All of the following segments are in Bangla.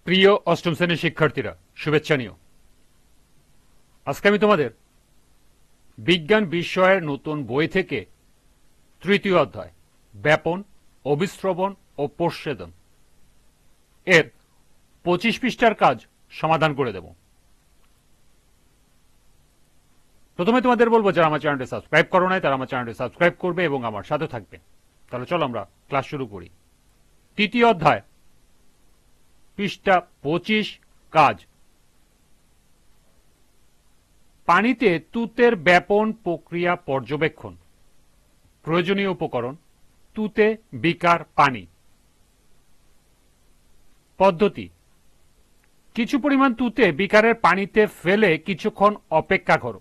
প্রিয় অষ্টম শ্রেণীর শিক্ষার্থীরা, শুভেচ্ছা নিও। আজকে আমি তোমাদের বিজ্ঞান বিষয়ের নতুন বই থেকে তৃতীয় অধ্যায় ব্যাপন, অভিস্রবণ ও প্রচ্ছেদন এর 25 পৃষ্ঠার কাজ সমাধান করে দেব। প্রথমে তোমাদের বলবো, যারা আমার চ্যানেলটি সাবস্ক্রাইব করো নাই তারা আমার চ্যানেলটি সাবস্ক্রাইব করবে এবং আমার সাথে থাকবে। তাহলে চলো আমরা ক্লাস শুরু করি। তৃতীয় অধ্যায়, পৃষ্ঠা 25, কাজ। পানিতে তুতের ব্যাপন প্রক্রিয়া পর্যবেক্ষণ। প্রয়োজনীয় উপকরণ: তুতে, বিকার, পানি। পদ্ধতি: কিছু পরিমাণ তুতে বিকারের পানিতে ফেলে কিছুক্ষণ অপেক্ষা করো।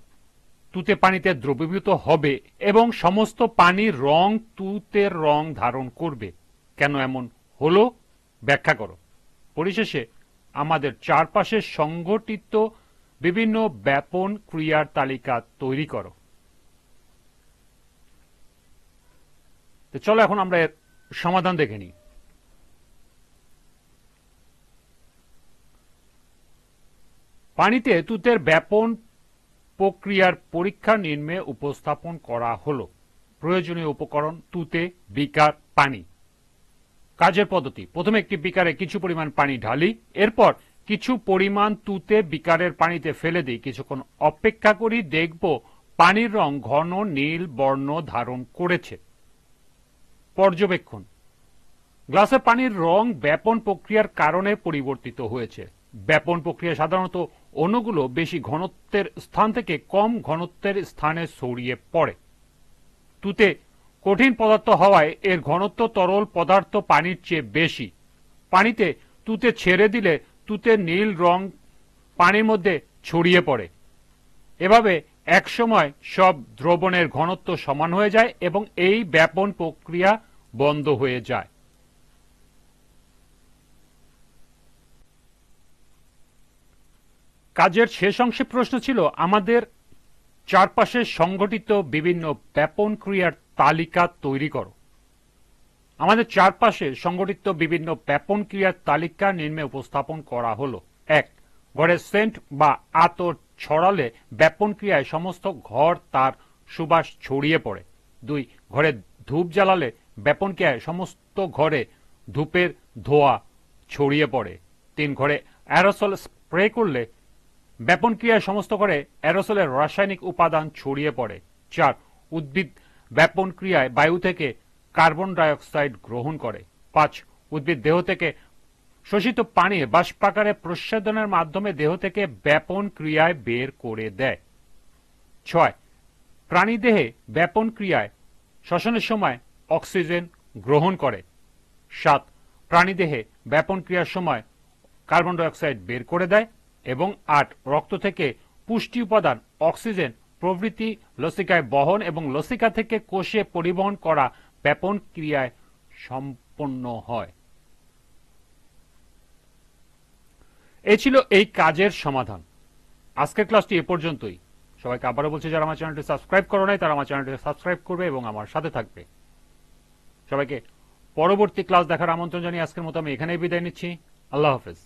তুতে পানিতে দ্রবীভূত হবে এবং সমস্ত পানির রং তুতের রং ধারণ করবে। কেন এমন হলো ব্যাখ্যা করো। পরিশেষে আমাদের চারপাশে সংঘটিত বিভিন্ন ব্যাপন ক্রিয়ার তালিকা তৈরি করো। তো চলো এখন আমরা এর সমাধান দেখে নিই। পানিতে তুতের ব্যাপন প্রক্রিয়ার পরীক্ষা নিম্নে উপস্থাপন করা হলো। প্রয়োজনীয় উপকরণ: তুতে, বিকার, পানি। কাজের পদ্ধতি: প্রথমে একটি বিকারে কিছু পরিমাণ পানি ঢালি, এরপর কিছু পরিমাণ তুতে বিকারের পানিতে ফেলে দিই। কিছুক্ষণ অপেক্ষা করি, দেখব পানির রং ঘন নীল বর্ণ ধারণ করেছে। পর্যবেক্ষণ: গ্লাসে পানির রং ব্যাপন প্রক্রিয়ার কারণে পরিবর্তিত হয়েছে। ব্যাপন প্রক্রিয়া সাধারণত অণুগুলো বেশি ঘনত্বের স্থান থেকে কম ঘনত্বের স্থানে ছড়িয়ে পড়ে। তুতে কঠিন পদার্থ হওয়ায় এর ঘনত্ব তরল পদার্থ পানির চেয়ে বেশি। পানিতে তুতে ছেড়ে দিলে তুতের নীল রং পানির মধ্যে ছড়িয়ে পড়ে। এভাবে একসময় সব দ্রবণের ঘনত্ব সমান হয়ে যায় এবং এই ব্যাপন প্রক্রিয়া বন্ধ হয়ে যায়। কাজের শেষ অংশে প্রশ্ন ছিল, আমাদের চারপাশে সংঘটিত বিভিন্ন ব্যাপন ক্রিয়ার তালিকা তৈরি করো। আমাদের চারপাশে সংঘটিত বিভিন্ন ব্যাপন ক্রিয়ার তালিকা নিম্নে উপস্থাপন করা হলো। 1. ঘরে সেন্ট বা আতর ছড়ালে ব্যাপন ক্রিয়ায় সমস্ত ঘর তার সুবাস ছড়িয়ে পড়ে। 2. ঘরে ধূপ জ্বালালে ব্যাপন ক্রিয়ায় সমস্ত ঘরে ধূপের ধোঁয়া ছড়িয়ে পড়ে। 3. ঘরে অ্যারোসল স্প্রে করলে ব্যাপন ক্রিয়ায় সমস্ত ঘরে অ্যারোসলের রাসায়নিক উপাদান ছড়িয়ে পড়ে। 4. উদ্ভিদ ব্যাপন ক্রিয়ায় বায়ু থেকে কার্বন ডাইঅক্সাইড গ্রহণ করে। 5. উদ্ভিদ দেহ থেকে শোষিত পানি বাষ্পাকারে প্রস্বেদনের মাধ্যমে দেহ থেকে ব্যাপন ক্রিয়ায় বের করে দেয়। 6. প্রাণীদেহে ব্যাপন ক্রিয়ায় শ্বসনের সময় অক্সিজেন গ্রহণ করে। 7. প্রাণীদেহে ব্যাপন ক্রিয়ার সময় কার্বন ডাইঅক্সাইড বের করে দেয়। এবং 8. রক্ত থেকে পুষ্টি উপাদান অক্সিজেন প্রভৃতি লসিকায় বহন এবং লসিকা থেকে কোষে পরিবহন করা ব্যাপন ক্রিয়ায় সম্পন্ন হয়। এই ছিল এই কাজের সমাধান। আজকের ক্লাসটি এ পর্যন্তই। সবাইকে আবারও বলছি, যারা আমার চ্যানেলটি সাবস্ক্রাইব করো নাই তারা আমার চ্যানেলটি সাবস্ক্রাইব করবে এবং আমার সাথে থাকবে। সবাইকে পরবর্তী ক্লাস দেখার আমন্ত্রণ জানিয়ে আজকের মতো আমি এখানেই বিদায় নিচ্ছি। আল্লাহ হাফেজ।